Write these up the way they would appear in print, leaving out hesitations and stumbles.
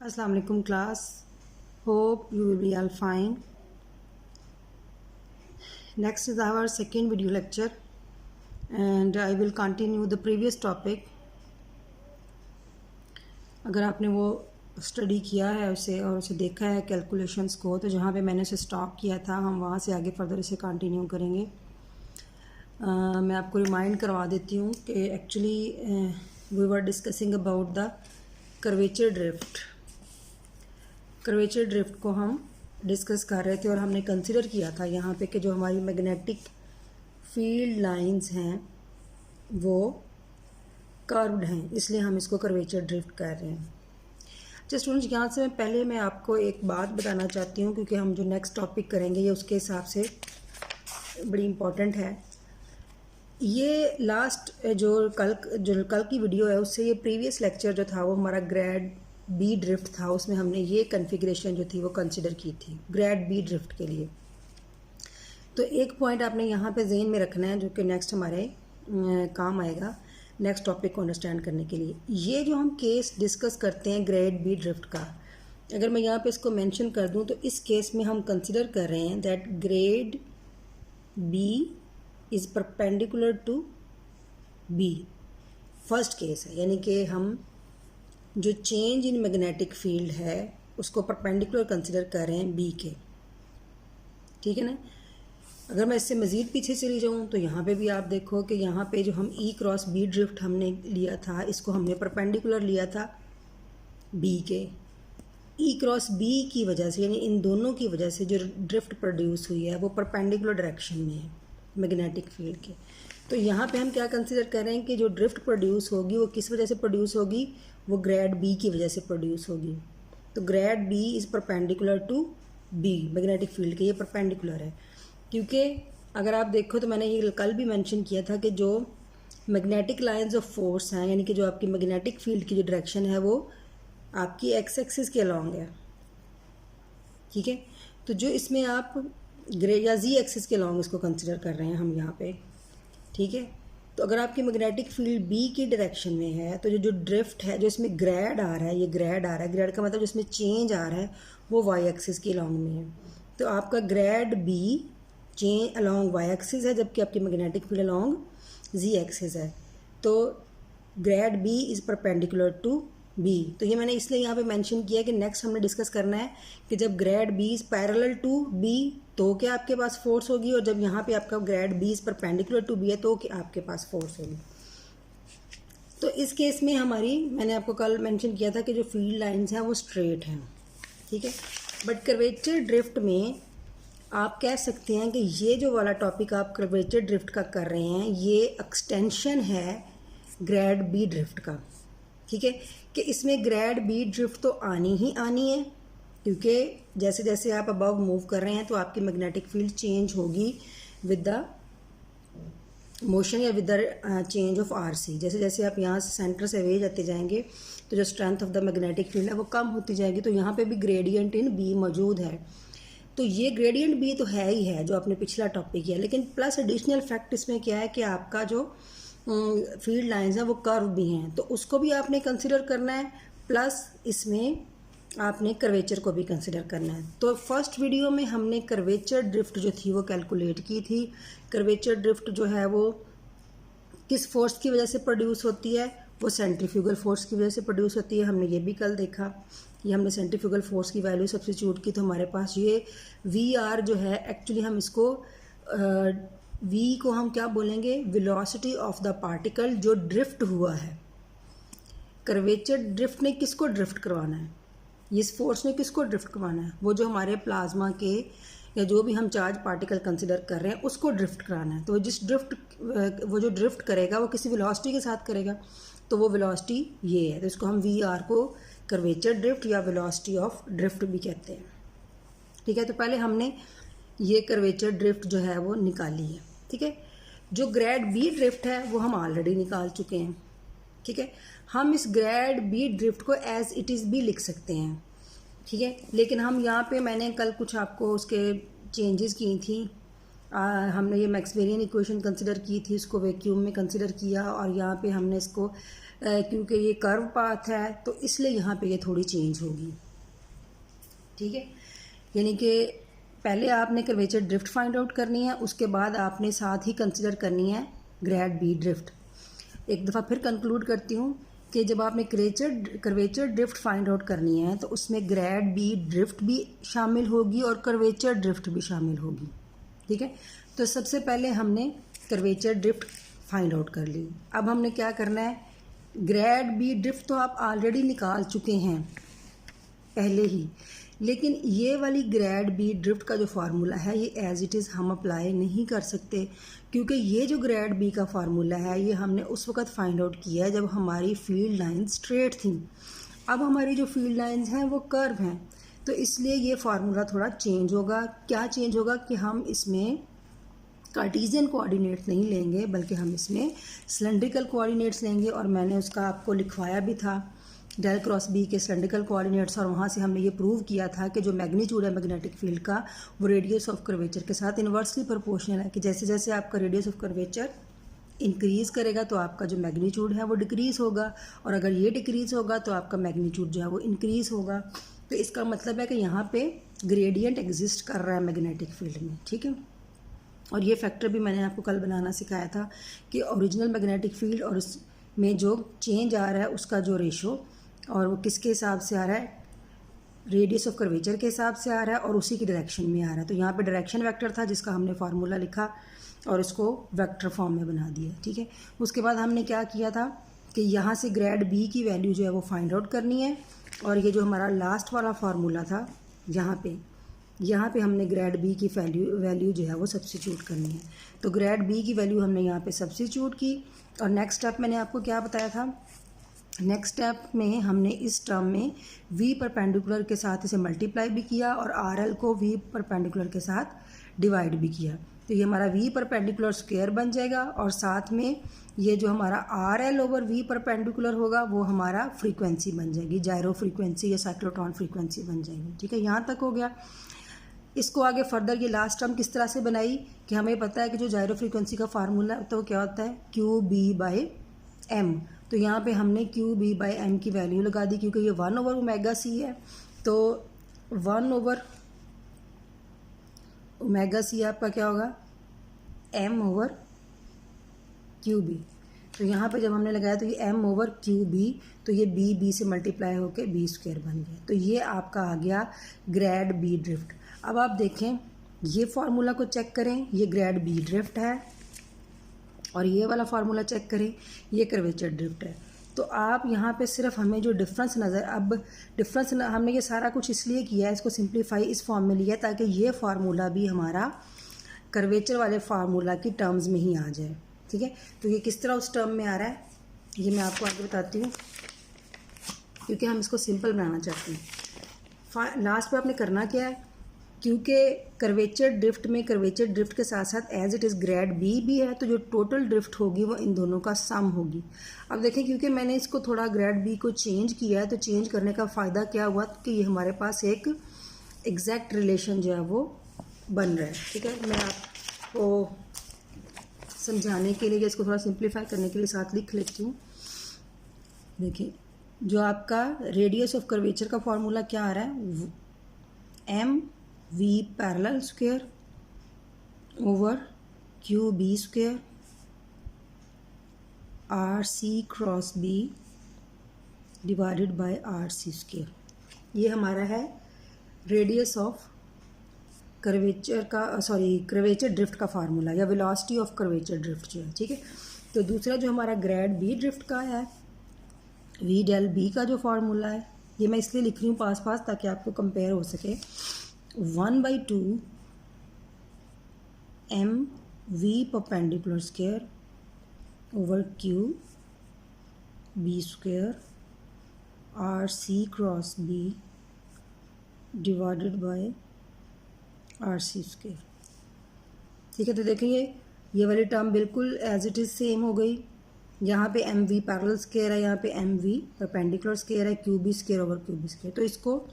Assalamu alaikum class. Hope you will be all fine. Next is our second video lecture and I will continue the previous topic. अगर आपने वो study किया है उसे और उसे देखा है कैलकुलेशंस को, तो जहाँ पे मैंने उसे स्टॉप किया था हम वहाँ से आगे फर्दर इसे कंटिन्यू करेंगे। मैं आपको रिमाइंड करवा देती हूँ कि actually we were discussing about the curvature drift. Curvature drift को हम डिस्कस कर रहे थे और हमने कंसिडर किया था यहाँ पे कि जो हमारी मैग्नेटिक फील्ड लाइंस हैं वो कर्व्ड हैं, इसलिए हम इसको कर्वेचर ड्रिफ्ट कर रहे हैं। अच्छा स्टूडेंट्स, यहाँ से पहले मैं आपको एक बात बताना चाहती हूँ, क्योंकि हम जो नेक्स्ट टॉपिक करेंगे ये उसके हिसाब से बड़ी इम्पॉर्टेंट है। ये लास्ट जो कल की वीडियो है उससे ये प्रीवियस लेक्चर जो था वो हमारा ग्रेड बी ड्रिफ्ट था, उसमें हमने ये कॉन्फ़िगरेशन जो थी वो कंसिडर की थी ग्रेड बी ड्रिफ्ट के लिए। तो एक पॉइंट आपने यहाँ पे ज़हन में रखना है जो कि नेक्स्ट हमारे काम आएगा नेक्स्ट टॉपिक को अंडरस्टैंड करने के लिए। ये जो हम केस डिस्कस करते हैं ग्रेड बी ड्रिफ्ट का, अगर मैं यहाँ पे इसको मेंशन कर दूँ तो इस केस में हम कंसिडर कर रहे हैं that grad B is perpendicular to B. First case है, यानी कि हम जो चेंज इन मैग्नेटिक फील्ड है उसको परपेंडिकुलर कंसिडर कर रहे हैं बी के, ठीक है ना। अगर मैं इससे मज़ीद पीछे चली जाऊँ तो यहाँ पे भी आप देखो कि यहाँ पे जो हम ई क्रॉस बी ड्रिफ्ट हमने लिया था, इसको हमने परपेंडिकुलर लिया था बी के। ई क्रॉस बी की वजह से, यानी इन दोनों की वजह से जो ड्रिफ्ट प्रोड्यूस हुई है वो परपेंडिकुलर डायरेक्शन में है मैग्नेटिक फील्ड के। तो यहाँ पे हम क्या कंसिडर कर रहे हैं कि जो ड्रिफ्ट प्रोड्यूस होगी वो किस वजह से प्रोड्यूस होगी, वो ग्रेड बी की वजह से प्रोड्यूस होगी। तो grad B is perpendicular to B, magnetic field के ये परपेंडिकुलर है। क्योंकि अगर आप देखो तो मैंने ये कल भी मेंशन किया था कि जो मैग्नेटिक लाइंस ऑफ फोर्स हैं, यानी कि जो आपकी मैग्नेटिक फील्ड की जो डायरेक्शन है वो आपकी एक्स एक्सिस के अलॉन्ग है, ठीक है। तो जो इसमें आप ग्रे या जी एक्सिस के अलॉन्ग इसको कंसिडर कर रहे हैं हम यहाँ पे, ठीक है। तो अगर आपकी मैग्नेटिक फील्ड बी की डायरेक्शन में है तो जो ड्रिफ्ट है, जो इसमें ग्रेड आ रहा है, ये ग्रेड आ रहा है, ग्रेड का मतलब जिसमें चेंज आ रहा है वो वाई एक्सिस के अलॉन्ग में है। तो आपका grad B change along Y axis है, जबकि आपकी magnetic field along Z axis है। तो grad B is perpendicular to B. तो ये मैंने इसलिए यहाँ पे मेंशन किया कि नेक्स्ट हमने डिस्कस करना है कि जब grad B is parallel to B तो क्या आपके पास फोर्स होगी, और जब यहाँ पे आपका grad B is perpendicular to B है तो क्या आपके पास फोर्स होगी। तो इस केस में हमारी, मैंने आपको कल मेंशन किया था कि जो फील्ड लाइंस हैं वो स्ट्रेट हैं, ठीक है। बट कर्वेचर ड्रिफ्ट में आप कह सकते हैं कि ये जो वाला टॉपिक आप कर्वेचर ड्रिफ्ट का कर रहे हैं ये एक्सटेंशन है ग्रेड बी ड्रिफ्ट का, ठीक है। कि इसमें ग्रेड बी ड्रिफ्ट तो आनी ही आनी है, क्योंकि जैसे जैसे आप अबव मूव कर रहे हैं तो आपकी मैग्नेटिक फील्ड चेंज होगी विद द मोशन या with the change of RC. जैसे जैसे आप यहाँ से सेंटर से अवे जाते जाएंगे तो जो strength of the magnetic field है वो कम होती जाएगी। तो यहाँ पे भी ग्रेडियंट इन बी मौजूद है। तो ये ग्रेडियंट बी तो है ही है जो आपने पिछला टॉपिक किया, लेकिन प्लस एडिशनल फैक्ट इसमें क्या है कि आपका जो फील्ड लाइंस हैं वो कर्व भी हैं, तो उसको भी आपने कंसिडर करना है, प्लस इसमें आपने कर्वेचर को भी कंसिडर करना है। तो फर्स्ट वीडियो में हमने कर्वेचर ड्रिफ्ट जो थी वो कैलकुलेट की थी। कर्वेचर ड्रिफ्ट जो है वो किस फोर्स की वजह से प्रोड्यूस होती है, वो सेंट्रीफ्यूगल फोर्स की वजह से प्रोड्यूस होती है। हमने ये भी कल देखा, ये हमने सेंट्रीफ्यूगल फोर्स की वैल्यू सब्स्टिट्यूट की तो हमारे पास ये वी आर जो है, एक्चुअली हम इसको वी को हम क्या बोलेंगे, वेलोसिटी ऑफ द पार्टिकल जो ड्रिफ्ट हुआ है। कर्वेचर ड्रिफ्ट ने किसको ड्रिफ्ट करवाना है, इस फोर्स ने किसको ड्रिफ्ट करवाना है, वो जो हमारे प्लाज्मा के या जो भी हम चार्ज पार्टिकल कंसिडर कर रहे हैं उसको ड्रिफ्ट कराना है। तो वो जो ड्रिफ्ट करेगा वो किसी वेलोसिटी के साथ करेगा, तो वो वेलोसिटी ये है। तो इसको हम वी आर को कर्वेचर ड्रिफ्ट या वेलोसिटी ऑफ ड्रिफ्ट भी कहते हैं, ठीक है। तो पहले हमने ये कर्वेचर ड्रिफ्ट जो है वो निकाली है, ठीक है। जो ग्रेड बी ड्रिफ्ट है वो हम ऑलरेडी निकाल चुके हैं, ठीक है। हम इस ग्रेड बी ड्रिफ्ट को एज इट इज़ भी लिख सकते हैं, ठीक है। लेकिन हम यहाँ पे मैंने कल कुछ आपको उसके चेंजेस की थी हमने ये मैक्सवेरियन इक्वेशन कंसिडर की थी, इसको वैक्यूम में कंसिडर किया, और यहाँ पे हमने इसको क्योंकि ये कर्व पाथ है तो इसलिए यहाँ पे ये थोड़ी चेंज होगी। ठीक है, यानी कि पहले आपने कर्वेचर ड्रिफ्ट फाइंड आउट करनी है, उसके बाद आपने साथ ही कंसिडर करनी है ग्रेड बी ड्रिफ्ट। एक दफ़ा फिर कंक्लूड करती हूँ कि जब आपने कर्वेचर ड्रिफ्ट फाइंड आउट करनी है तो उसमें ग्रेड बी ड्रिफ्ट भी शामिल होगी और कर्वेचर ड्रिफ्ट भी शामिल होगी। ठीक है, तो सबसे पहले हमने कर्वेचर ड्रिफ्ट फाइंड आउट कर ली। अब हमने क्या करना है, ग्रेड बी ड्रिफ्ट तो आप ऑलरेडी निकाल चुके हैं पहले ही, लेकिन ये वाली ग्रेड बी ड्रिफ्ट का जो फार्मूला है ये एज इट इज़ हम अप्लाई नहीं कर सकते, क्योंकि ये जो ग्रेड बी का फार्मूला है ये हमने उस वक्त फाइंड आउट किया है जब हमारी फील्ड लाइन स्ट्रेट थी। अब हमारी जो फील्ड लाइंस हैं वो कर्व हैं, तो इसलिए ये फार्मूला थोड़ा चेंज होगा। क्या चेंज होगा कि हम इसमें कार्टीजियन कोऑर्डिनेट्स नहीं लेंगे बल्कि हम इसमें सिलेंड्रिकल कोऑर्डिनेट्स लेंगे, और मैंने उसका आपको लिखवाया भी था डेल क्रॉस बी के सिलेंड्रिकल कोऑर्डिनेट्स, और वहाँ से हमने ये प्रूव किया था कि जो मैग्नीट्यूड है मैग्नेटिक फील्ड का वो रेडियस ऑफ कर्वेचर के साथ इन्वर्सली प्रोपोर्शनल है, कि जैसे जैसे आपका रेडियस ऑफ कर्वेचर इंक्रीज़ करेगा तो आपका जो मैग्नीट्यूड है वो डिक्रीज़ होगा, और अगर ये डिक्रीज़ होगा तो आपका मैग्नीट्यूड जो है वो इंक्रीज़ होगा। तो इसका मतलब है कि यहाँ पे ग्रेडियंट एग्जिस्ट कर रहा है मैग्नेटिक फील्ड में। ठीक है, और ये फैक्टर भी मैंने आपको कल बनाना सिखाया था कि ओरिजिनल मैग्नेटिक फील्ड और उसमें जो चेंज आ रहा है उसका जो रेशो, और वो किसके हिसाब से आ रहा है, रेडियस ऑफ कर्वेचर के हिसाब से आ रहा है और उसी की डायरेक्शन में आ रहा है। तो यहाँ पे डायरेक्शन वेक्टर था जिसका हमने फार्मूला लिखा और उसको वेक्टर फॉर्म में बना दिया। ठीक है, उसके बाद हमने क्या किया था कि यहाँ से ग्रेड बी की वैल्यू जो है वो फाइंड आउट करनी है, और ये जो हमारा लास्ट वाला फार्मूला था यहाँ पे हमने ग्रेड बी की वैल्यू जो है वो सब्स्टिट्यूट करनी है। तो ग्रेड बी की वैल्यू हमने यहाँ पे सब्स्टिट्यूट की, और नेक्स्ट स्टेप मैंने आपको क्या बताया था, नेक्स्ट स्टेप में हमने इस टर्म में v परपेंडिकुलर के साथ इसे मल्टीप्लाई भी किया और RL को v परपेंडिकुलर के साथ डिवाइड भी किया। तो ये हमारा v परपेंडिकुलर स्क्वायर बन जाएगा, और साथ में ये जो हमारा RL ओवर v परपेंडिकुलर होगा वो हमारा फ्रीक्वेंसी बन जाएगी, जायरो फ्रीक्वेंसी या साइक्लोट्रॉन फ्रीक्वेंसी बन जाएगी। ठीक है, यहाँ तक हो गया। इसको आगे फर्दर ये लास्ट टर्म किस तरह से बनाई कि हमें पता है कि जो जायरो फ्रीक्वेंसी का फार्मूला तो क्या होता है QB/m। तो यहाँ पे हमने QB/m की वैल्यू लगा दी, क्योंकि ये 1 ओवर ओमेगा सी है, तो 1 ओवर ओमेगा सी आपका क्या होगा m ओवर QB। तो यहाँ पे जब हमने लगाया तो ये m ओवर QB, तो ये b से मल्टीप्लाई होकर b स्क्वायर बन गया। तो ये आपका आ गया ग्रेड बी ड्रिफ्ट। अब आप देखें ये फार्मूला को चेक करें, ये ग्रेड बी ड्रिफ्ट है, और ये वाला फार्मूला चेक करें, ये कर्वेचर ड्रिफ्ट है। तो आप यहाँ पे सिर्फ हमें जो डिफरेंस हमने ये सारा कुछ इसलिए किया है, इसको सिंप्लीफाई इस फॉर्म में लिया ताकि ये फार्मूला भी हमारा कर्वेचर वाले फार्मूला की टर्म्स में ही आ जाए। ठीक है, तो ये किस तरह उस टर्म में आ रहा है ये मैं आपको आगे बताती हूँ, क्योंकि हम इसको सिंपल बनाना चाहते हैं। लास्ट पे आपने करना क्या है, क्योंकि कर्वेचर ड्रिफ्ट के साथ साथ as it is grad B भी है, तो जो टोटल ड्रिफ्ट होगी वो इन दोनों का सम होगी। अब देखें, क्योंकि मैंने इसको थोड़ा ग्रेड बी को चेंज किया है, तो चेंज करने का फ़ायदा क्या हुआ कि ये हमारे पास एक एग्जैक्ट रिलेशन जो है वो बन रहा है। ठीक है, मैं आपको समझाने के लिए, इसको थोड़ा सिंप्लीफाई करने के लिए साथ लिख लेती हूँ। देखिए, जो आपका रेडियस ऑफ कर्वेचर का फॉर्मूला क्या आ रहा है, mv parallel square over QB square RC cross B divided by RC square. ये हमारा है रेडियस ऑफ कर्वेचर का कर्वेचर ड्रिफ्ट का फार्मूला, या वेलोसिटी ऑफ कर्वेचर ड्रिफ्ट जो है। ठीक है, तो दूसरा जो हमारा ग्रेड बी ड्रिफ्ट का है, v डेल बी का जो फार्मूला है, ये मैं इसलिए लिख रही हूँ पास ताकि आपको कंपेयर हो सके। 1/2 mv perpendicular square over QB square RC cross B divided by RC square. ठीक है, तो देखिए ये वाली टर्म बिल्कुल एज इट इज़ सेम हो गई। यहाँ पे mv पैरेलल स्क्वायर है, यहाँ पे mv परपेंडिकुलर स्क्वायर है, QB square over QB square. तो इसको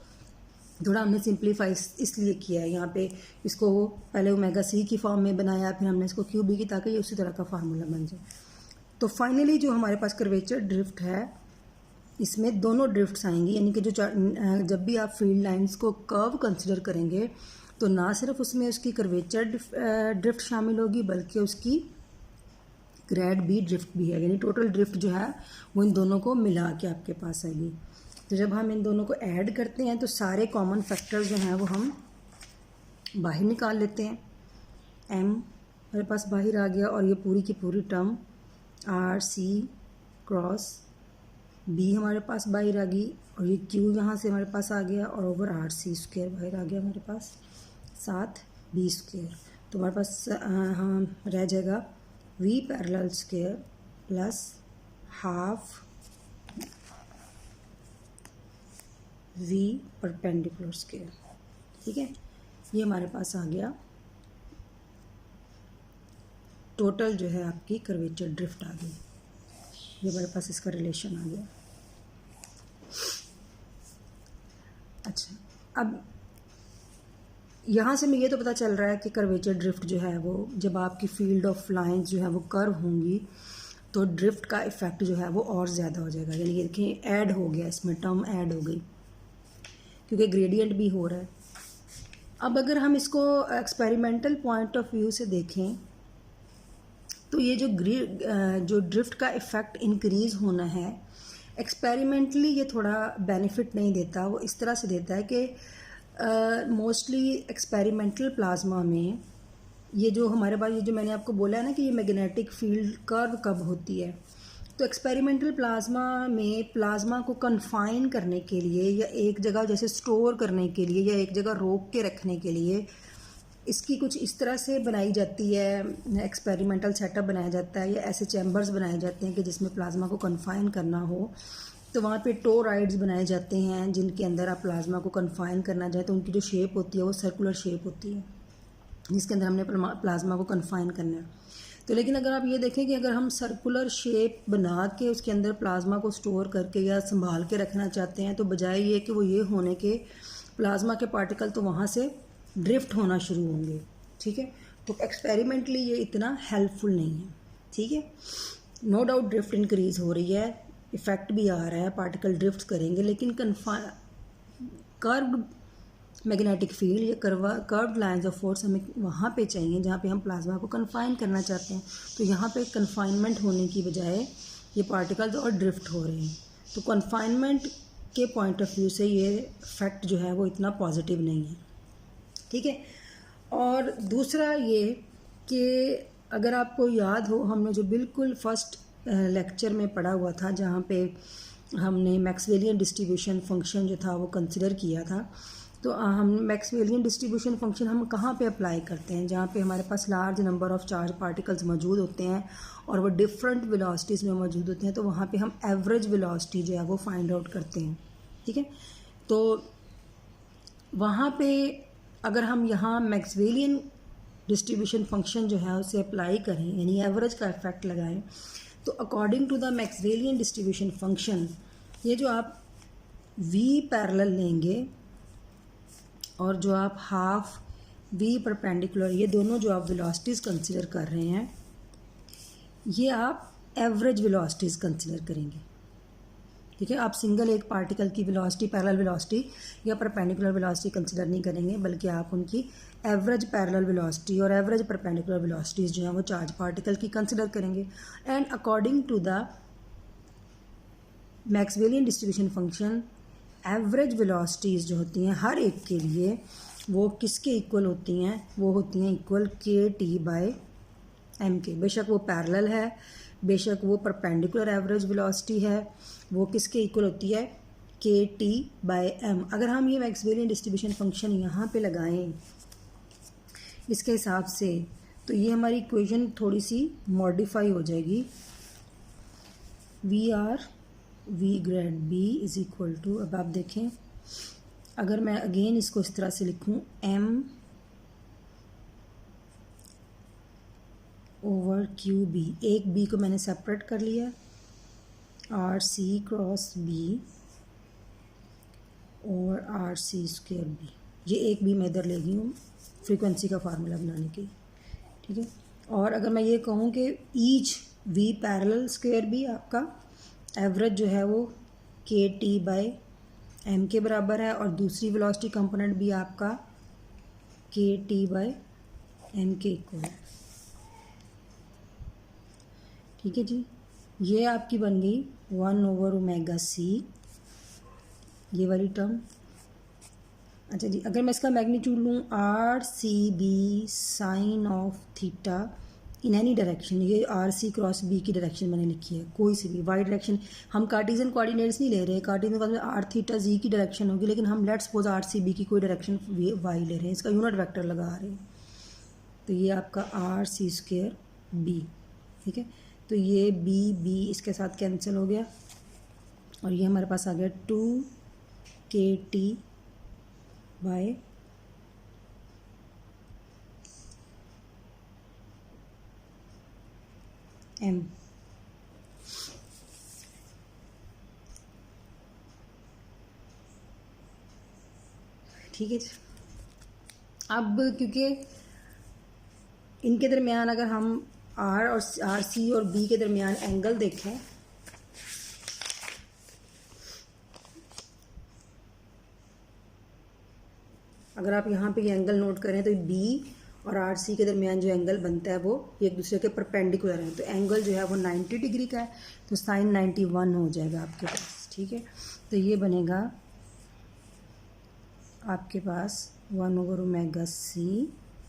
थोड़ा हमने सिंप्लीफाई इसलिए किया है यहाँ पे, इसको पहले ओमेगा सी की फॉर्म में बनाया, फिर हमने इसको क्यू बी की, ताकि ये उसी तरह का फार्मूला बन जाए। तो फाइनली जो हमारे पास कर्वेचर ड्रिफ्ट है, इसमें दोनों ड्रिफ्ट्स आएंगी, यानी कि जो जब भी आप फील्ड लाइंस को कर्व कंसिडर करेंगे तो ना सिर्फ उसमें उसकी कर्वेचर ड्रिफ्ट शामिल होगी, बल्कि उसकी ग्रेड बी ड्रिफ्ट भी है, यानी टोटल ड्रिफ्ट जो है वो इन दोनों को मिला के आपके पास आएगी। तो जब हम इन दोनों को ऐड करते हैं तो सारे कॉमन फैक्टर्स जो हैं वो हम बाहर निकाल लेते हैं। एम हमारे पास बाहर आ गया, और ये पूरी की पूरी term R C cross B हमारे पास बाहर आ गई, और ये क्यू यहाँ से हमारे पास आ गया, और ओवर आर सी स्क्वायर बाहर आ गया हमारे पास, साथ बी स्क्वायर। तो हमारे पास हाँ रह जाएगा V parallel square plus half V perpendicular square. ठीक है, ये हमारे पास आ गया टोटल जो है आपकी कर्वेचर ड्रिफ्ट आ गई। ये हमारे पास इसका रिलेशन आ गया। अच्छा, अब यहाँ से हमें ये तो पता चल रहा है कि कर्वेचर ड्रिफ्ट जो है वो, जब आपकी फील्ड ऑफ लाइंस जो है वो कर्व होंगी तो ड्रिफ्ट का इफ़ेक्ट जो है वो और ज़्यादा हो जाएगा, यानी कि देखिए ऐड हो गया, इसमें टर्म ऐड हो गई क्योंकि ग्रेडियंट भी हो रहा है। अब अगर हम इसको एक्सपेरिमेंटल पॉइंट ऑफ व्यू से देखें तो ये जो ड्रिफ्ट का इफ़ेक्ट इंक्रीज़ होना है, एक्सपेरिमेंटली ये थोड़ा बेनिफिट नहीं देता। वो इस तरह से देता है कि मोस्टली एक्सपेरिमेंटल प्लाज्मा में ये जो हमारे पास, ये जो मैंने आपको बोला है ना कि ये मैग्नेटिक फील्ड कर्व कब होती है, तो एक्सपेरिमेंटल प्लाज्मा में प्लाज्मा को कन्फाइन करने के लिए, या एक जगह जैसे स्टोर करने के लिए, या एक जगह रोक के रखने के लिए इसकी कुछ इस तरह से बनाई जाती है, एक्सपेरिमेंटल सेटअप बनाया जाता है, या ऐसे चैम्बर्स बनाए जाते हैं कि जिसमें प्लाज्मा को कन्फाइन करना हो। तो वहाँ पे टोराइड्स बनाए जाते हैं जिनके अंदर आप प्लाज्मा को कन्फाइन करना चाहें, तो उनकी जो शेप होती है वो सर्कुलर शेप होती है, जिसके अंदर हमने प्लाज्मा को कन्फाइन करना है। तो लेकिन अगर आप ये देखें कि अगर हम सर्कुलर शेप बना के उसके अंदर प्लाज्मा को स्टोर करके या संभाल के रखना चाहते हैं, तो बजाय ये कि वो ये होने के प्लाज्मा के पार्टिकल तो वहाँ से ड्रिफ्ट होना शुरू होंगे। ठीक है, तो एक्सपेरिमेंटली ये इतना हेल्पफुल नहीं है। ठीक है, नो डाउट ड्रिफ्ट इंक्रीज़ हो रही है, इफ़ेक्ट भी आ रहा है, पार्टिकल ड्रिफ्ट करेंगे, लेकिन कर्व्ड मैग्नेटिक फील्ड या कर्व्ड लाइंस ऑफ फोर्स हमें वहाँ पे चाहिए जहाँ पे हम प्लाज्मा को कन्फाइन करना चाहते हैं। तो यहाँ पे कन्फाइनमेंट होने की बजाय ये पार्टिकल्स और ड्रिफ्ट हो रहे हैं। तो कन्फाइनमेंट के पॉइंट ऑफ व्यू से ये फैक्ट जो है वो इतना पॉजिटिव नहीं है। ठीक है, और दूसरा ये कि अगर आपको याद हो, हमने जो बिल्कुल फर्स्ट लेक्चर में पढ़ा हुआ था, जहाँ पे हमने मैक्सवेलियन डिस्ट्रीब्यूशन फंक्शन जो था वो कंसिडर किया था, तो हम मैक्सवेलियन डिस्ट्रीब्यूशन फंक्शन हम कहाँ पे अप्लाई करते हैं, जहाँ पे हमारे पास large number of charge particles मौजूद होते हैं और वो डिफरेंट वेलोसिटीज़ में मौजूद होते हैं, तो वहाँ पे हम एवरेज वेलोसिटी जो है वो फाइंड आउट करते हैं। ठीक है, तो वहाँ पे अगर हम यहाँ मैक्सवेलियन डिस्ट्रीब्यूशन फंक्शन जो है उसे अप्लाई करें, यानी एवरेज का इफेक्ट लगाएं, तो according to the Maxwellian distribution function, ये जो आप v पैरेलल लेंगे और जो आप हाफ v परपेंडिकुलर, ये दोनों जो आप वेलोसिटीज़ कंसिडर कर रहे हैं, ये आप एवरेज वेलोसिटीज़ कंसिडर करेंगे। ठीक है, आप सिंगल एक पार्टिकल की वेलोसिटी, पैरेलल वेलोसिटी या परपेंडिकुलर वेलोसिटी कंसिडर नहीं करेंगे, बल्कि आप उनकी एवरेज पैरेलल वेलोसिटी और एवरेज परपेंडिकुलर वेलोसिटीज़ जो हैं वो चार्ज पार्टिकल की कंसिडर करेंगे। And according to the Maxwellian distribution function, average velocities जो होती हैं हर एक के लिए वो किसके इक्वल होती हैं, वो होती हैं इक्वल KT/m के। बेशक वो पैरेलल है, बेशक वो परपेंडिकुलर एवरेज वेलोसिटी है, वो किसके इक्वल होती है, KT/m। अगर हम ये मैक्सवेलियन डिस्ट्रीब्यूशन फंक्शन यहाँ पे लगाएं इसके हिसाब से, तो ये हमारी इक्वेशन थोड़ी सी मॉडिफाई हो जाएगी। V grad B is equal to, अब आप देखें अगर मैं अगेन इसको इस तरह से लिखूं, M ओवर QB, एक B को मैंने सेपरेट कर लिया, RC क्रॉस B और आर सी स्क्वायर बी, ये एक भी मैं इधर ले गई हूँ फ्रीक्वेंसी का फार्मूला बनाने के लिए, ठीक है। और अगर मैं ये कहूँ कि ईच वी पैरेलल स्क्वायर भी आपका एवरेज जो है वो के टी बाय एम के बराबर है, और दूसरी वेलोसिटी कंपोनेंट भी आपका के टी बाय एम के इक्वल है, ठीक है जी। ये आपकी बन गई 1/ओमेगा c, ये वाली टर्म। अच्छा जी, अगर मैं इसका मैग्नीट्यूड लूँ R C B sine of theta in any direction, ये आर सी क्रॉस बी की डायरेक्शन मैंने लिखी है, कोई सी भी वाई डायरेक्शन। हम कार्टिजन कोऑर्डिनेट्स नहीं ले रहे, Cartesian coordinate R theta Z की डायरेक्शन होगी, लेकिन हम let's suppose R C B की कोई डायरेक्शन वाई ले रहे हैं, इसका यूनिट वेक्टर लगा रहे हैं। तो ये आपका आर सी स्क्वायर बी, ठीक है। तो ये बी बी इसके साथ कैंसिल हो गया, और ये हमारे पास आ गया 2 KT बाय एम, ठीक है। अब क्योंकि इनके दरमियान अगर हम आर और आर सी और बी के दरमियान एंगल देखें, अगर आप यहाँ पे ये एंगल नोट करें तो बी और आर सी के दरमियान जो एंगल बनता है वो एक दूसरे के परपेंडिकुलर है, तो एंगल जो है वो 90 डिग्री का है, तो साइन 91 हो जाएगा आपके पास, ठीक है। तो ये बनेगा आपके पास 1/ओमेगा c,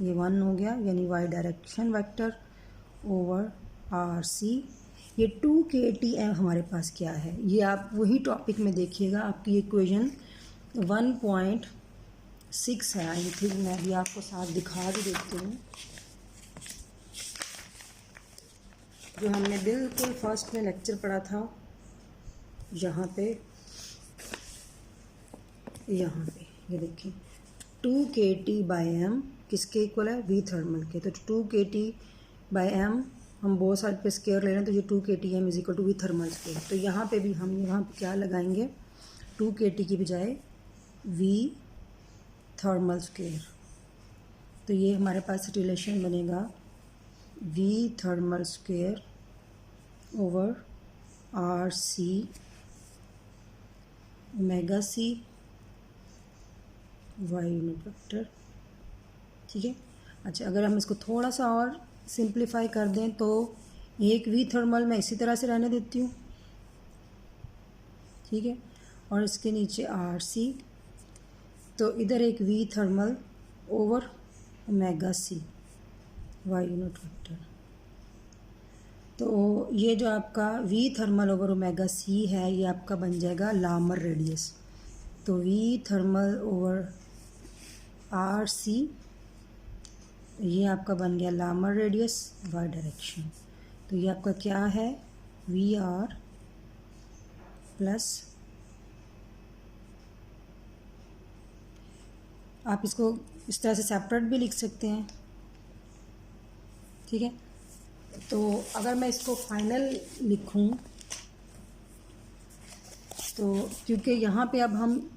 ये 1 हो गया, यानी Y direction vector over R C. ये 2KTm हमारे पास क्या है, ये आप वही टॉपिक में देखिएगा, आपकी इक्वेशन 1.6 है आई थिंक, मैं भी आपको साथ दिखा भी देती हूँ, जो हमने बिल्कुल फर्स्ट में लेक्चर पढ़ा था, यहाँ पे ये देखिए 2KT बाय एम किसके इक्वल है, वी थर्मल के। तो 2KT बाय एम हम बहुत सारे पे स्क्वायर ले रहे हैं, तो ये 2KTm is equal to V thermal square. तो यहाँ पे भी हम यहाँ पे क्या लगाएंगे, 2KT की बजाय वी थर्मल स्क्वायर। तो ये हमारे पास रिलेशन बनेगा V thermal square over R C omega C Y unit vector, ठीक है। अच्छा, अगर हम इसको थोड़ा सा और सिंप्लीफाई कर दें तो एक वी थर्मल मैं इसी तरह से रहने देती हूँ, ठीक है, और इसके नीचे आर सी, तो इधर एक V thermal over omega C Y unit vector. तो ये जो आपका V thermal over omega C है, ये आपका बन जाएगा लामर रेडियस। तो V thermal over R C, ये आपका बन गया लामर रेडियस वाई डायरेक्शन। तो ये आपका क्या है, वी आर प्लस, आप इसको इस तरह से सेपरेट भी लिख सकते हैं, ठीक है। तो अगर मैं इसको फाइनल लिखूं, तो क्योंकि यहाँ पे अब हम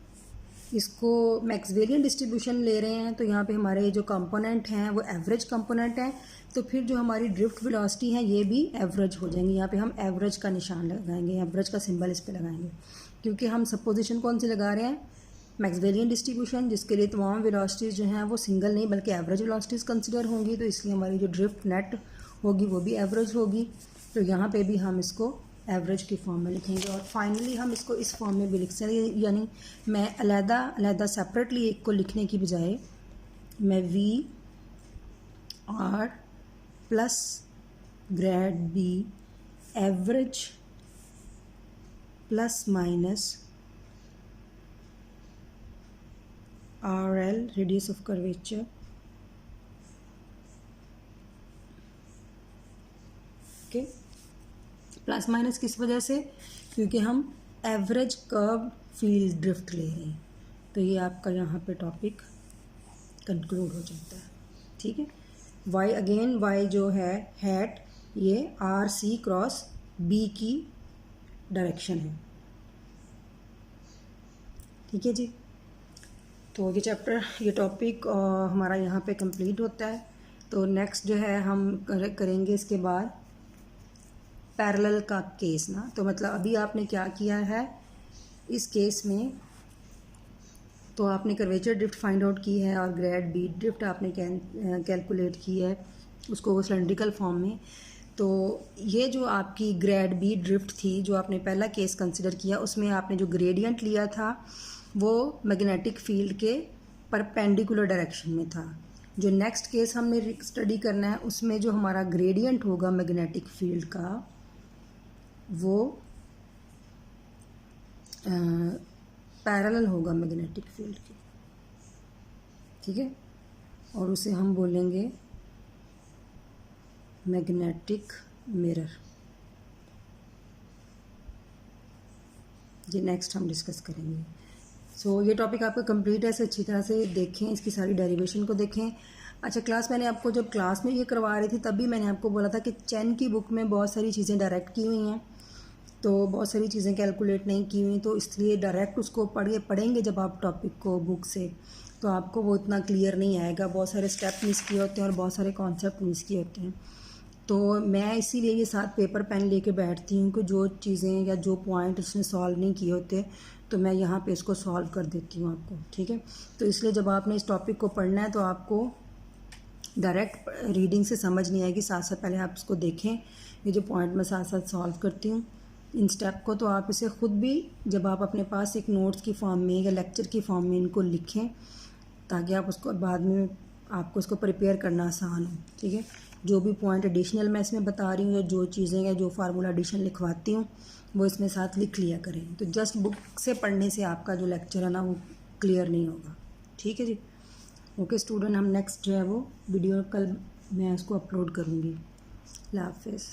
इसको मैक्सवेलियन डिस्ट्रीब्यूशन ले रहे हैं, तो यहाँ पे हमारे जो कंपोनेंट हैं वो एवरेज कंपोनेंट हैं, तो फिर जो हमारी ड्रिफ्ट वेलोसिटी है ये भी एवरेज हो जाएंगी। यहाँ पे हम एवरेज का निशान लगाएंगे, एवरेज का सिंबल इस पे लगाएंगे, क्योंकि हम सपोजिशन कौन सी लगा रहे हैं, मैक्सवेलियन डिस्ट्रीब्यूशन, जिसके लिए तमाम वेलोसिटीज़ जो हैं वो सिंगल नहीं बल्कि एवरेज वेलोसिटीज़ कंसिडर होंगी, तो इसलिए हमारी जो ड्रिफ्ट नेट होगी वो भी एवरेज होगी। तो यहाँ पे भी हम इसको एवरेज की फॉर्म में लिखेंगे, और फाइनली हम इसको इस फॉर्म में भी लिख सकते हैं, यानी मैं अलहदा सेपरेटली एक को लिखने की बजाय मैं V R plus grad B average plus minus R L radius of curvature, okay. Plus minus किस वजह से, क्योंकि हम एवरेज कर्व फील्ड ड्रिफ्ट ले रहे हैं। तो ये आपका यहाँ पे टॉपिक कंक्लूड हो जाता है, ठीक है। वाई अगेन, वाई जो है हैट, ये आर सी क्रॉस बी की डायरेक्शन है, ठीक है जी। तो ये चैप्टर, ये टॉपिक हमारा यहाँ पे कंप्लीट होता है। तो नेक्स्ट जो है हम करेंगे इसके बाद पैरेलल का केस ना। तो मतलब अभी आपने क्या किया है इस केस में, तो आपने कर्वेचर ड्रिफ्ट फाइंड आउट की है और ग्रेड बी ड्रिफ्ट आपने कैलकुलेट की है उसको सिलेंड्रिकल फॉर्म में। तो ये जो आपकी ग्रेड बी ड्रिफ्ट थी जो आपने पहला केस कंसिडर किया, उसमें आपने जो ग्रेडियंट लिया था वो मैग्नेटिक फील्ड के परपेंडिकुलर डायरेक्शन में था। जो नेक्स्ट केस हमने स्टडी करना है उसमें जो हमारा ग्रेडियंट होगा मैग्नेटिक फील्ड का वो पैरेलल होगा मैग्नेटिक फील्ड के, ठीक है, और उसे हम बोलेंगे मैग्नेटिक मिरर। ये नेक्स्ट हम डिस्कस करेंगे। सो ये टॉपिक आपका कंप्लीट है, इसे अच्छी तरह से देखें, इसकी सारी डेरिवेशन को देखें। अच्छा, क्लास मैंने आपको जब क्लास में ये करवा रही थी तब भी मैंने आपको बोला था कि चैन की बुक में बहुत सारी चीज़ें डायरेक्ट की हुई हैं, तो बहुत सारी चीज़ें कैलकुलेट नहीं की हुई, तो इसलिए डायरेक्ट उसको पढ़ेंगे जब आप टॉपिक को बुक से, तो आपको वो इतना क्लियर नहीं आएगा। बहुत सारे स्टेप मिस किए होते हैं और बहुत सारे कॉन्सेप्ट मिस किए होते हैं। तो मैं इसीलिए ये साथ पेपर पेन लेके बैठती हूँ कि जो चीज़ें या जो पॉइंट इसने सॉल्व नहीं किए होते तो मैं यहाँ पे इसको सॉल्व कर देती हूँ आपको, ठीक है। तो इसलिए जब आपने इस टॉपिक को पढ़ना है तो आपको डायरेक्ट रीडिंग से समझ नहीं आएगी, साथ साथ पहले आप इसको देखें। ये जो पॉइंट मैं साथ साथ सॉल्व करती हूँ इन स्टेप को, तो आप इसे ख़ुद भी जब आप अपने पास एक नोट्स की फॉर्म में या लेक्चर की फॉर्म में इनको लिखें ताकि आप उसको बाद में आपको इसको प्रिपेयर करना आसान हो, ठीक है। जो भी पॉइंट एडिशनल मैं इसमें बता रही हूँ या जो चीज़ें या जो फार्मूला एडिशन लिखवाती हूँ वो इसमें साथ लिख लिया करें। तो जस्ट बुक से पढ़ने से आपका जो लेक्चर है ना वो क्लियर नहीं होगा, ठीक है जी। ओके स्टूडेंट, हम नेक्स्ट जो है वो वीडियो कल मैं इसको अपलोड करूँगी। अल्लाह हाफ़िज़।